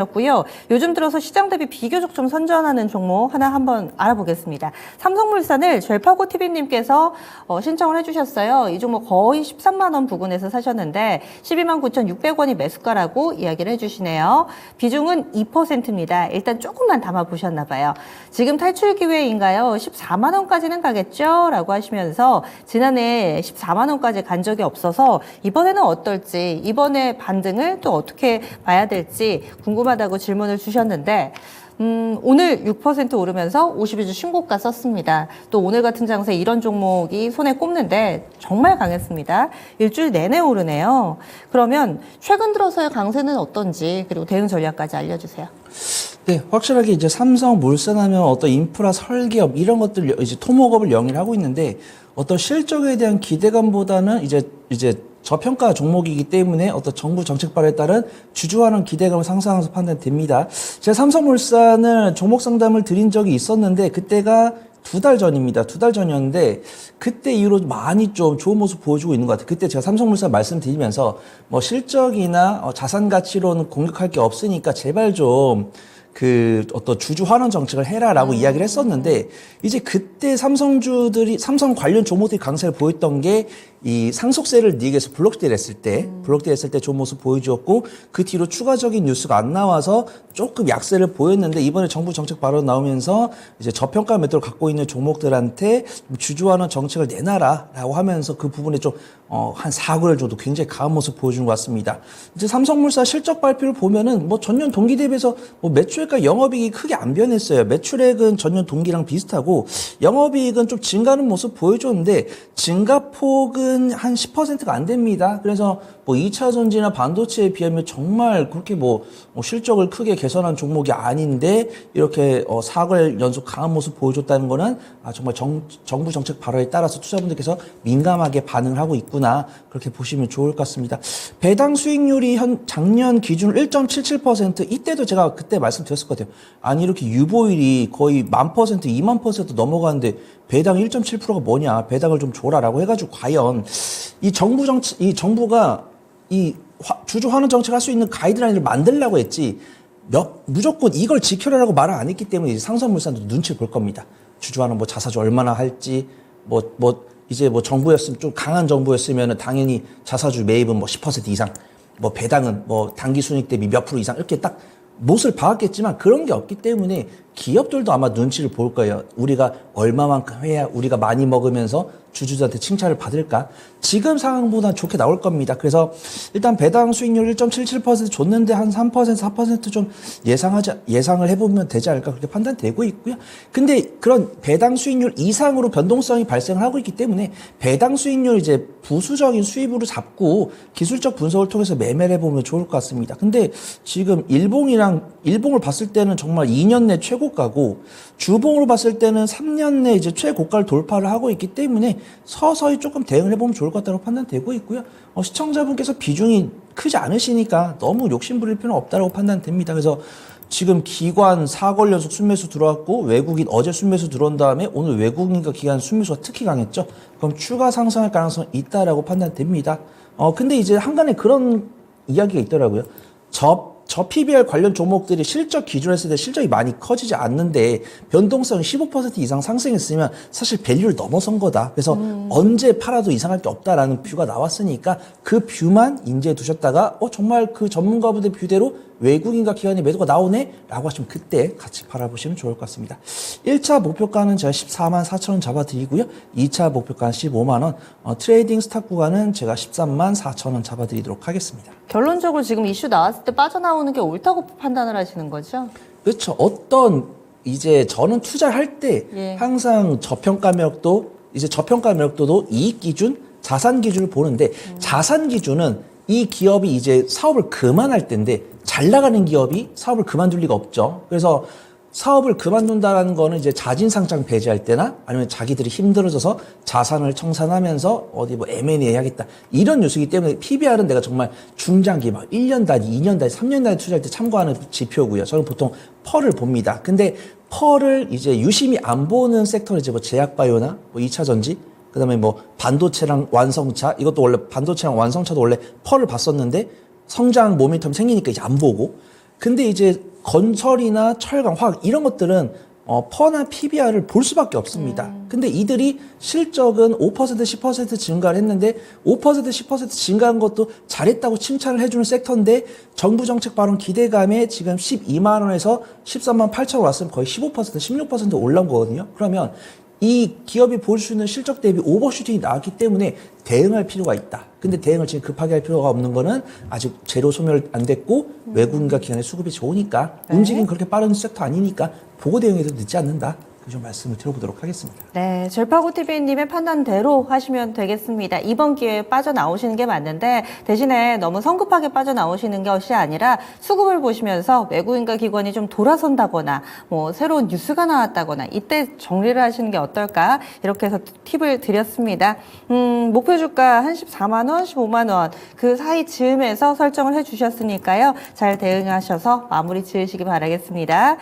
였고요. 요즘 들어서 시장 대비 비교적 좀 선전하는 종목 하나 한번 알아보겠습니다. 삼성물산을 젤파고TV님께서 신청을 해주셨어요. 이 종목 거의 13만 원 부근에서 사셨는데 12만 9,600원이 매수가라고 이야기를 해주시네요. 비중은 2%입니다. 일단 조금만 담아보셨나 봐요. 지금 탈출 기회인가요? 14만 원까지는 가겠죠? 라고 하시면서 지난해 14만 원까지 간 적이 없어서 이번에는 어떨지, 이번에 반등을 또 어떻게 봐야 될지 궁금하다고 질문을 주셨는데 오늘 6% 오르면서 52주 신고가 썼습니다. 또 오늘 같은 장세에 이런 종목이 손에 꼽는데 정말 강했습니다. 일주일 내내 오르네요. 그러면 최근 들어서의 강세는 어떤지 그리고 대응 전략까지 알려주세요. 네, 확실하게 이제 삼성물산하면 어떤 인프라 설계업 이런 것들 이제 토목업을 영위를 하고 있는데 어떤 실적에 대한 기대감보다는 이제 저평가 종목이기 때문에 어떤 정부 정책 발에 따른 주주하는 기대감을 상승해서 판단됩니다. 제가 삼성물산을 종목 상담을 드린 적이 있었는데 그때가 2달 전입니다. 2달 전이었는데 그때 이후로 많이 좀 좋은 모습 보여주고 있는 것 같아요. 그때 제가 삼성물산 말씀드리면서 뭐 실적이나 자산 가치로는 공격할 게 없으니까 제발 좀 어떤 주주 환원 정책을 해라라고 이야기를 했었는데, 이제 그때 삼성주들이, 삼성 관련 종목들이 강세를 보였던 게, 이 상속세를 니익에서 블록딜 했을 때 좋은 모습 보여주었고, 그 뒤로 추가적인 뉴스가 안 나와서 조금 약세를 보였는데, 이번에 정부 정책 발언 나오면서 이제 저평가 매도를 갖고 있는 종목들한테 주주 환원 정책을 내놔라라고 하면서 그 부분에 좀, 한 4개월 정도 굉장히 강한 모습 보여준 것 같습니다. 이제 삼성물산 실적 발표를 보면은 뭐 전년 동기 대비해서 뭐 매출액과 영업이익이 크게 안 변했어요. 매출액은 전년 동기랑 비슷하고 영업이익은 좀 증가하는 모습 보여줬는데 증가폭은 한 10%가 안 됩니다. 그래서 뭐 2차 전지나 반도체에 비하면 정말 그렇게 뭐 실적을 크게 개선한 종목이 아닌데 이렇게 4개월 연속 강한 모습 보여줬다는 거는 정말 정부 정책 발언에 따라서 투자분들께서 민감하게 반응을 하고 있구나, 그렇게 보시면 좋을 것 같습니다. 배당 수익률이 작년 기준 1.77%, 이때도 제가 그때 말씀드렸을 것 같아요. 아니 이렇게 유보율이 거의 1000%, 20000% 넘어가는데 배당 1.7%가 뭐냐, 배당을 좀 줘라라고 해가지고 과연 이 정부가 이 주주 환원 정책 할 수 있는 가이드라인을 만들려고 했지 무조건 이걸 지켜라라고 말을 안 했기 때문에 이제 상선물산도 눈치를 볼 겁니다. 주주 환원 뭐 자사주 얼마나 할지, 이제 정부였으면, 좀 강한 정부였으면 당연히 자사주 매입은 뭐 10% 이상, 뭐 배당은 뭐 당기 순이익 대비 몇 프로 이상 이렇게 딱 못을 박았겠지만 그런 게 없기 때문에 기업들도 아마 눈치를 볼 거예요. 우리가 얼마만큼 해야 우리가 많이 먹으면서 주주들한테 칭찬을 받을까? 지금 상황보다 좋게 나올 겁니다. 그래서 일단 배당 수익률 1.77% 줬는데 한 3%, 4% 좀 예상을 해보면 되지 않을까, 그렇게 판단되고 있고요. 근데 그런 배당 수익률 이상으로 변동성이 발생을 하고 있기 때문에 배당 수익률 이제 부수적인 수입으로 잡고 기술적 분석을 통해서 매매를 해보면 좋을 것 같습니다. 근데 지금 일봉을 봤을 때는 정말 2년 내 최고가고 주봉으로 봤을 때는 3년 내 이제 최고가를 돌파를 하고 있기 때문에 서서히 조금 대응을 해보면 좋을 것 같다고 판단되고 있고요. 시청자분께서 비중이 크지 않으시니까 너무 욕심부릴 필요는 없다고 판단됩니다. 그래서 지금 기관 4개월 연속 순매수 들어왔고 외국인 어제 순매수 들어온 다음에 오늘 외국인과 기관 순매수가 특히 강했죠. 그럼 추가 상승할 가능성이 있다라고 판단됩니다. 근데 이제 한간에 그런 이야기가 있더라고요. 저 PBR 관련 종목들이 실적 기준으로 했을 때 실적이 많이 커지지 않는데 변동성이 15% 이상 상승했으면 사실 밸류를 넘어선 거다. 그래서 언제 팔아도 이상할 게 없다라는 뷰가 나왔으니까 그 뷰만 인지해 두셨다가 정말 그 전문가분들 뷰대로 외국인과 기관의 매도가 나오네? 라고 하시면 그때 같이 바라보시면 좋을 것 같습니다. 1차 목표가는 제가 14만 4천 원 잡아드리고요. 2차 목표가는 15만 원, 트레이딩 스탑 구간은 제가 13만 4천 원 잡아드리도록 하겠습니다. 결론적으로 지금 이슈 나왔을 때 빠져나오는 게 옳다고 판단을 하시는 거죠? 그렇죠. 이제 저는 투자할 때 항상 저평가 매력도도 이익 기준, 자산 기준을 보는데 자산 기준은 이 기업이 이제 사업을 그만할 때인데 잘 나가는 기업이 사업을 그만둘 리가 없죠. 그래서 사업을 그만둔다라는 거는 이제 자진상장 배제할 때나 아니면 자기들이 힘들어져서 자산을 청산하면서 어디 뭐 M&A 해야겠다, 이런 뉴스이기 때문에 PBR은 내가 정말 중장기 막 1년 단위, 2년 단위, 3년 단위 투자할 때 참고하는 지표고요. 저는 보통 펄을 봅니다. 근데 펄을 이제 유심히 안 보는 섹터는 이제 뭐 제약바이오나 뭐 2차 전지, 그다음에 뭐 반도체랑 완성차, 이것도 원래 반도체랑 완성차도 원래 펄을 봤었는데 성장 모멘텀 생기니까 이제 안 보고, 근데 이제 건설이나 철강, 화학 이런 것들은 퍼나 PBR을 볼 수밖에 없습니다. 근데 이들이 실적은 5%, 10% 증가를 했는데 5%, 10% 증가한 것도 잘했다고 칭찬을 해주는 섹터인데 정부 정책 발언 기대감에 지금 12만 원에서 13만 8천 원 왔으면 거의 15%, 16% 올라온 거거든요. 그러면 이 기업이 보여줄 수 있는 실적 대비 오버슈팅이 나왔기 때문에 대응할 필요가 있다. 근데 대응을 지금 급하게 할 필요가 없는 거는 아직 재료 소멸 안 됐고 외국인과 기관의 수급이 좋으니까 움직임 그렇게 빠른 섹터 아니니까 보고 대응해도 늦지 않는다. 그 좀 말씀을 드려보도록 하겠습니다. 네, 절파고 TV님의 판단대로 하시면 되겠습니다. 이번 기회에 빠져나오시는 게 맞는데 대신에 너무 성급하게 빠져나오시는 것이 아니라 수급을 보시면서 외국인과 기관이 좀 돌아선다거나 뭐 새로운 뉴스가 나왔다거나 이때 정리를 하시는 게 어떨까 이렇게 해서 팁을 드렸습니다. 목표 주가 한 14만 원, 15만 원 그 사이 즈음에서 설정을 해주셨으니까요. 잘 대응하셔서 마무리 지으시기 바라겠습니다.